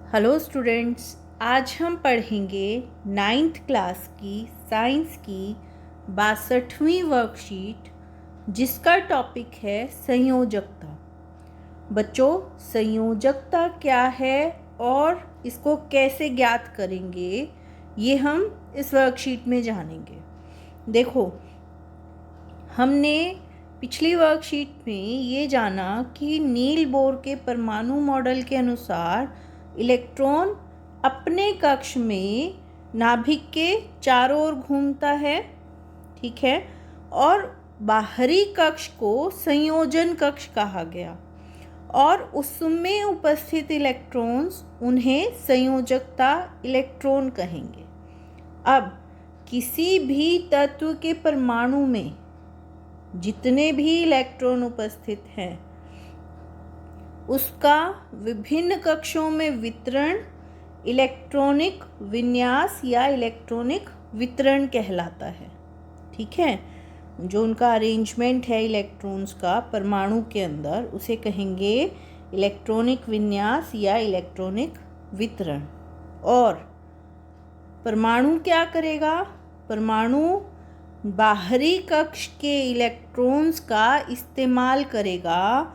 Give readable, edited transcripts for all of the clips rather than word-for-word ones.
Hello students, आज हम पढ़ेंगे नाइन्थ क्लास की साइंस की 62वीं वर्कशीट, जिसका टॉपिक है संयोजकता। बच्चों, संयोजकता क्या है और इसको कैसे ज्ञात करेंगे, ये हम इस वर्कशीट में जानेंगे। देखो, हमने पिछली वर्कशीट में ये जाना कि नील बोर के परमाणु मॉडल के अनुसार इलेक्ट्रॉन अपने कक्ष में नाभिक के चारों ओर घूमता है, ठीक है, और बाहरी कक्ष को संयोजन कक्ष कहा गया और उसमें उपस्थित इलेक्ट्रॉन्स उन्हें संयोजकता इलेक्ट्रॉन कहेंगे। अब किसी भी तत्व के परमाणु में जितने भी इलेक्ट्रॉन उपस्थित हैं उसका विभिन्न कक्षों में वितरण इलेक्ट्रॉनिक विन्यास या इलेक्ट्रॉनिक वितरण कहलाता है, ठीक है। जो उनका अरेंजमेंट है इलेक्ट्रॉन्स का परमाणु के अंदर, उसे कहेंगे इलेक्ट्रॉनिक विन्यास या इलेक्ट्रॉनिक वितरण। और परमाणु क्या करेगा? परमाणु बाहरी कक्ष के इलेक्ट्रॉन्स का इस्तेमाल करेगा,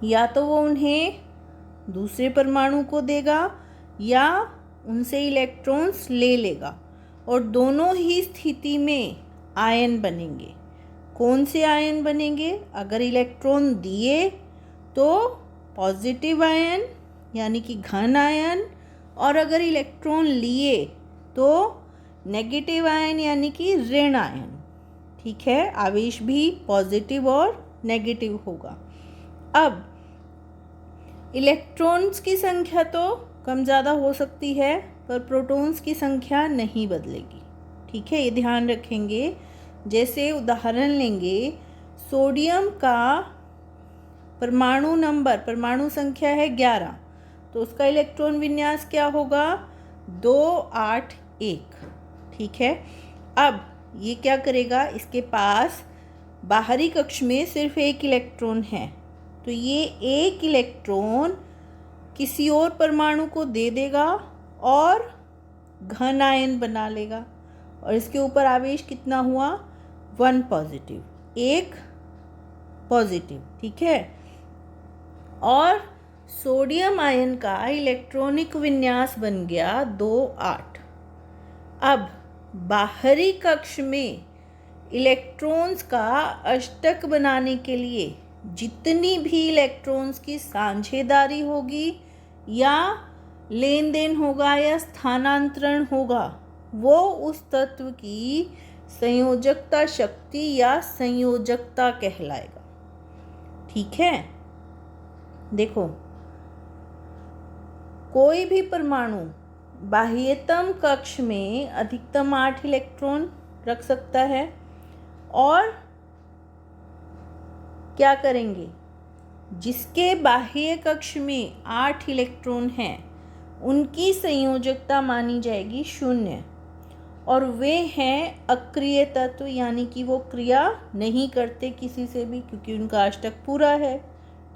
या तो वो उन्हें दूसरे परमाणु को देगा या उनसे इलेक्ट्रॉन्स ले लेगा, और दोनों ही स्थिति में आयन बनेंगे। कौन से आयन बनेंगे? अगर इलेक्ट्रॉन दिए तो पॉजिटिव आयन यानी कि घन आयन, और अगर इलेक्ट्रॉन लिए तो नेगेटिव आयन यानी कि ऋण आयन, ठीक है। आवेश भी पॉजिटिव और नेगेटिव होगा। अब इलेक्ट्रॉन्स की संख्या तो कम ज़्यादा हो सकती है, पर प्रोटॉन्स की संख्या नहीं बदलेगी, ठीक है, ये ध्यान रखेंगे। जैसे उदाहरण लेंगे, सोडियम का परमाणु संख्या है 11, तो उसका इलेक्ट्रॉन विन्यास क्या होगा? 2 8 1, ठीक है। अब ये क्या करेगा? इसके पास बाहरी कक्ष में सिर्फ एक इलेक्ट्रॉन है, तो ये एक इलेक्ट्रॉन किसी और परमाणु को दे देगा और घन आयन बना लेगा, और इसके ऊपर आवेश कितना हुआ? 1 पॉजिटिव, 1 पॉजिटिव, ठीक है। और सोडियम आयन का इलेक्ट्रॉनिक विन्यास बन गया 2 8। अब बाहरी कक्ष में इलेक्ट्रॉन्स का अष्टक बनाने के लिए जितनी भी इलेक्ट्रॉन्स की साझेदारी होगी या लेन देन होगा या स्थानांतरण होगा, वो उस तत्व की संयोजकता शक्ति या संयोजकता कहलाएगा, ठीक है। देखो, कोई भी परमाणु बाह्यतम कक्ष में अधिकतम 8 इलेक्ट्रॉन रख सकता है, और क्या करेंगे? जिसके बाह्य कक्ष में 8 इलेक्ट्रॉन हैं उनकी संयोजकता मानी जाएगी 0, और वे हैं अक्रिय तत्व, यानी कि वो क्रिया नहीं करते किसी से भी, क्योंकि उनका अष्टक पूरा है,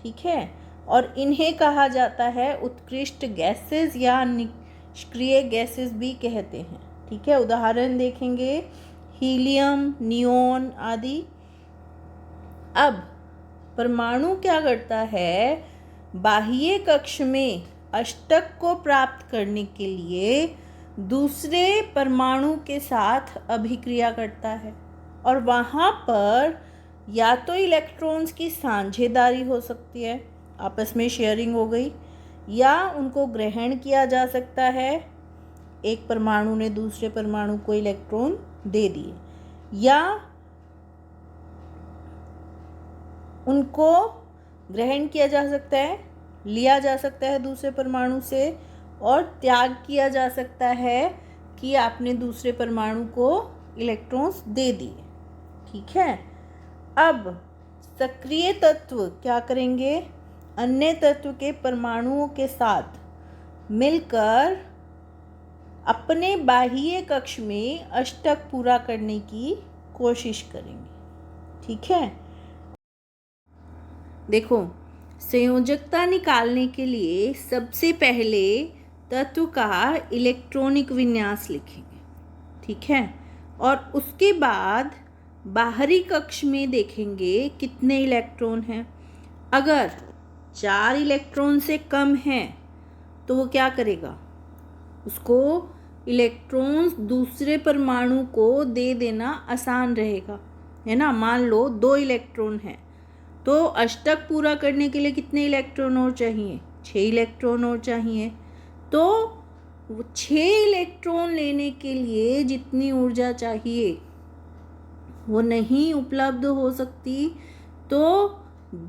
ठीक है। और इन्हें कहा जाता है उत्कृष्ट गैसेस या निष्क्रिय गैसेस भी कहते हैं, ठीक है। उदाहरण देखेंगे, हीलियम, नियोन आदि। अब परमाणु क्या करता है? बाह्य कक्ष में अष्टक को प्राप्त करने के लिए दूसरे परमाणु के साथ अभिक्रिया करता है, और वहाँ पर या तो इलेक्ट्रॉन्स की साझेदारी हो सकती है, आपस में शेयरिंग हो गई, या उनको ग्रहण किया जा सकता है, एक परमाणु ने दूसरे परमाणु को इलेक्ट्रॉन दे दिए, या उनको ग्रहण किया जा सकता है, लिया जा सकता है दूसरे परमाणु से, और त्याग किया जा सकता है कि आपने दूसरे परमाणु को इलेक्ट्रॉन्स दे दिए, ठीक है। अब सक्रिय तत्व क्या करेंगे? अन्य तत्व के परमाणुओं के साथ मिलकर अपने बाह्य कक्ष में अष्टक पूरा करने की कोशिश करेंगे, ठीक है। देखो, संयोजकता निकालने के लिए सबसे पहले तत्व का इलेक्ट्रॉनिक विन्यास लिखेंगे, ठीक है। और उसके बाद बाहरी कक्ष में देखेंगे कितने इलेक्ट्रॉन हैं। अगर 4 इलेक्ट्रॉन से कम हैं तो वो क्या करेगा, उसको इलेक्ट्रॉन्स दूसरे परमाणु को दे देना आसान रहेगा, है ना। मान लो 2 इलेक्ट्रॉन हैं तो अष्टक पूरा करने के लिए कितने इलेक्ट्रॉन और चाहिए, 6 इलेक्ट्रॉन और चाहिए। तो 6 इलेक्ट्रॉन लेने के लिए जितनी ऊर्जा चाहिए वो नहीं उपलब्ध हो सकती, तो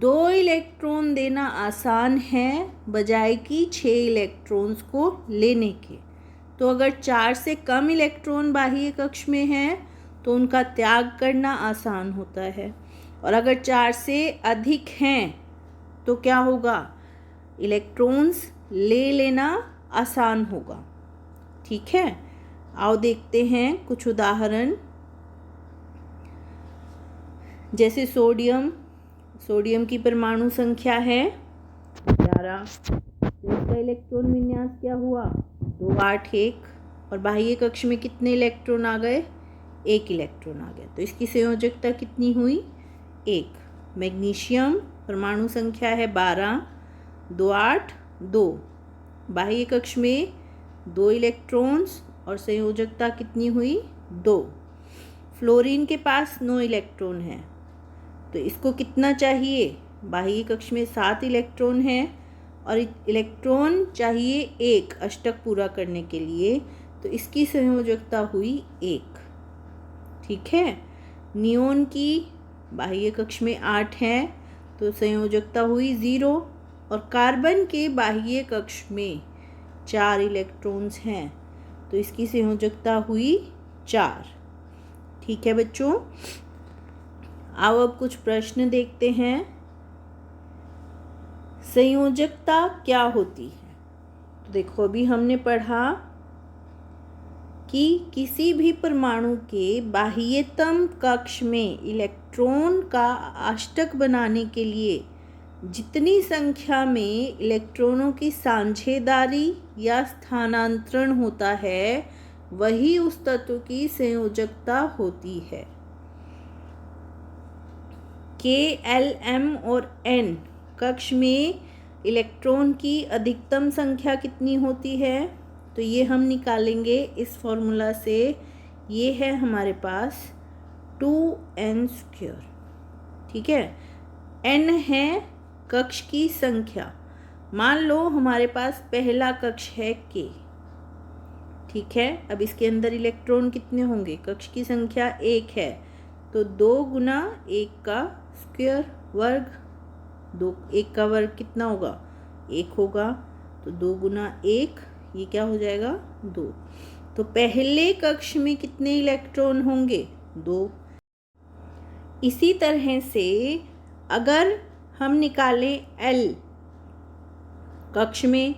2 इलेक्ट्रॉन देना आसान है बजाय कि 6 इलेक्ट्रॉन्स को लेने के। तो अगर 4 से कम इलेक्ट्रॉन बाह्य कक्ष में हैं तो उनका त्याग करना आसान होता है, और अगर 4 से अधिक हैं तो क्या होगा, इलेक्ट्रॉन्स ले लेना आसान होगा, ठीक है। आओ देखते हैं कुछ उदाहरण। जैसे सोडियम की परमाणु संख्या है 11, तो इसका इलेक्ट्रॉन विन्यास क्या हुआ, 2 8 1, और बाह्य कक्ष में कितने इलेक्ट्रॉन आ गए, 1 इलेक्ट्रॉन आ गया, तो इसकी संयोजकता कितनी हुई, 1। मैग्नीशियम परमाणु संख्या है 12, 2 8 2, बाह्य कक्ष में 2 इलेक्ट्रॉन्स और संयोजकता कितनी हुई, 2। फ्लोरीन के पास 9 इलेक्ट्रॉन हैं, तो इसको कितना चाहिए, बाह्य कक्ष में 7 इलेक्ट्रॉन हैं और इलेक्ट्रॉन चाहिए 1 अष्टक पूरा करने के लिए, तो इसकी संयोजकता हुई 1, ठीक है। नियोन की बाह्य कक्ष में 8 हैं तो संयोजकता हुई 0, और कार्बन के बाह्य कक्ष में 4 इलेक्ट्रॉन्स हैं तो इसकी संयोजकता हुई 4, ठीक है बच्चों। आओ अब कुछ प्रश्न देखते हैं। संयोजकता क्या होती है, तो देखो अभी हमने पढ़ा कि किसी भी परमाणु के बाह्यतम कक्ष में इलेक्ट्रॉन का अष्टक बनाने के लिए जितनी संख्या में इलेक्ट्रॉनों की साझेदारी या स्थानांतरण होता है वही उस तत्व की संयोजकता होती है। K, L, M और N कक्ष में इलेक्ट्रॉन की अधिकतम संख्या कितनी होती है, तो ये हम निकालेंगे इस फॉर्मूला से। ये है हमारे पास 2n², ठीक है। n है कक्ष की संख्या, मान लो हमारे पास पहला कक्ष है K, ठीक है। अब इसके अंदर इलेक्ट्रॉन कितने होंगे, कक्ष की संख्या 1 है तो 2 गुना 1 का स्क्वायर वर्ग, 1 का वर्ग कितना होगा, 1 होगा, तो 2 गुना 1 ये क्या हो जाएगा, 2। तो पहले कक्ष में कितने इलेक्ट्रॉन होंगे, 2। इसी तरह से अगर हम निकालें L कक्ष में,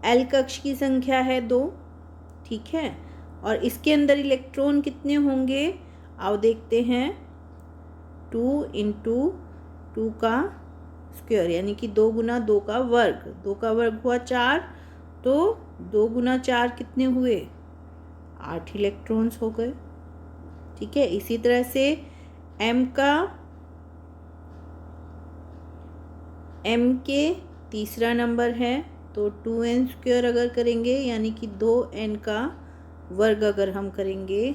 L कक्ष की संख्या है 2, ठीक है, और इसके अंदर इलेक्ट्रॉन कितने होंगे, आओ देखते हैं। 2 इंटू 2 का स्क्वायर यानी कि 2 गुना 2 का वर्ग, 2 का वर्ग हुआ 4, तो 2 गुना 4 कितने हुए, 8 इलेक्ट्रॉन्स हो गए, ठीक है। इसी तरह से M के तीसरा नंबर है तो 2n² अगर करेंगे यानी कि 2n का वर्ग अगर हम करेंगे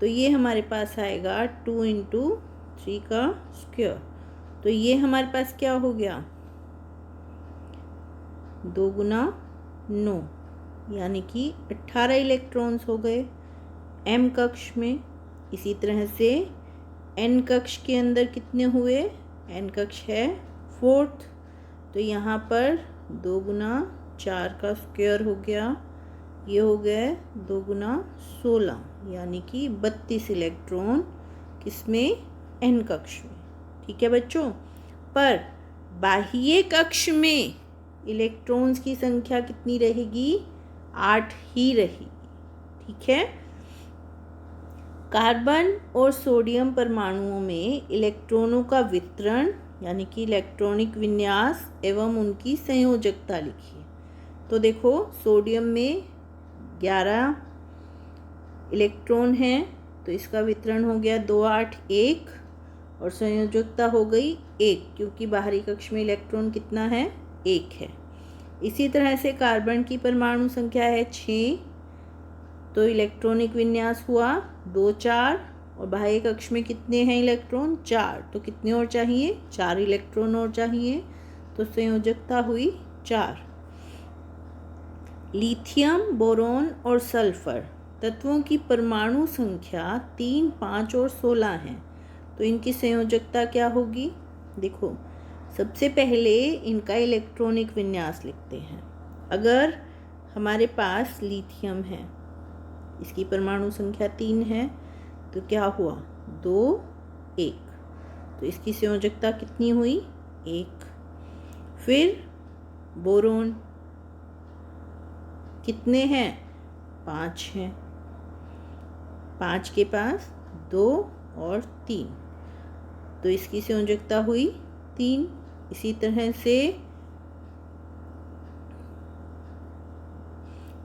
तो ये हमारे पास आएगा 2 इंटू 3 का स्क्वायर, तो ये हमारे पास क्या हो गया, 2 गुना 9 यानी कि 18 इलेक्ट्रॉन्स हो गए M कक्ष में। इसी तरह से N कक्ष के अंदर कितने हुए, N कक्ष है 4th, तो यहाँ पर 2 गुना 4 का स्क्वायर हो गया, ये हो गया 2 गुना 16 यानी कि 32 इलेक्ट्रॉन किसमें, N कक्ष में, ठीक है बच्चों। पर बाह्य कक्ष में इलेक्ट्रॉन्स की संख्या कितनी रहेगी, 8 ही रहेगी, ठीक है। कार्बन और सोडियम परमाणुओं में इलेक्ट्रॉनों का वितरण यानी कि इलेक्ट्रॉनिक विन्यास एवं उनकी संयोजकता लिखिए। तो देखो सोडियम में 11 इलेक्ट्रॉन हैं, तो इसका वितरण हो गया 2 8 1 और संयोजकता हो गई 1, क्योंकि बाहरी कक्ष में इलेक्ट्रॉन कितना है, 1 है। इसी तरह से कार्बन की परमाणु संख्या है 6, तो इलेक्ट्रॉनिक विन्यास हुआ 2 4 और बाह्य कक्ष में कितने हैं इलेक्ट्रॉन, 4, तो कितने और चाहिए, 4 इलेक्ट्रॉन और चाहिए, तो संयोजकता हुई 4। लिथियम, बोरोन और सल्फर तत्वों की परमाणु संख्या 3 5 और 16 हैं, तो इनकी संयोजकता क्या होगी। देखो सबसे पहले इनका इलेक्ट्रॉनिक विन्यास लिखते हैं। अगर हमारे पास लिथियम है, इसकी परमाणु संख्या 3 है, तो क्या हुआ 2 1, तो इसकी संयोजकता कितनी हुई 1। फिर बोरोन कितने हैं, 5 हैं, 5 के पास 2 और 3, तो इसकी संयोजकता हुई 3। इसी तरह से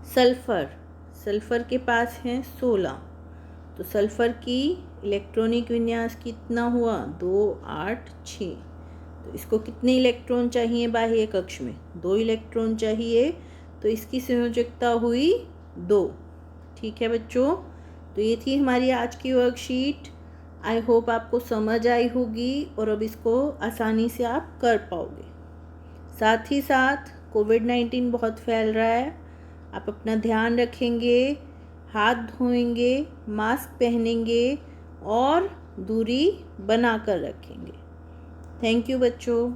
सल्फर के पास हैं 16, तो सल्फर की इलेक्ट्रॉनिक विन्यास कितना हुआ 2 8 6, तो इसको कितने इलेक्ट्रॉन चाहिए बाह्य कक्ष में, 2 इलेक्ट्रॉन चाहिए, तो इसकी संयोजकता हुई 2। ठीक है बच्चों, तो ये थी हमारी आज की वर्कशीट। आई होप आपको समझ आई होगी और अब इसको आसानी से आप कर पाओगे। साथ ही साथ कोविड-19 बहुत फैल रहा है, आप अपना ध्यान रखेंगे, हाथ धोएंगे, मास्क पहनेंगे और दूरी बना कर रखेंगे। थैंक यू बच्चों।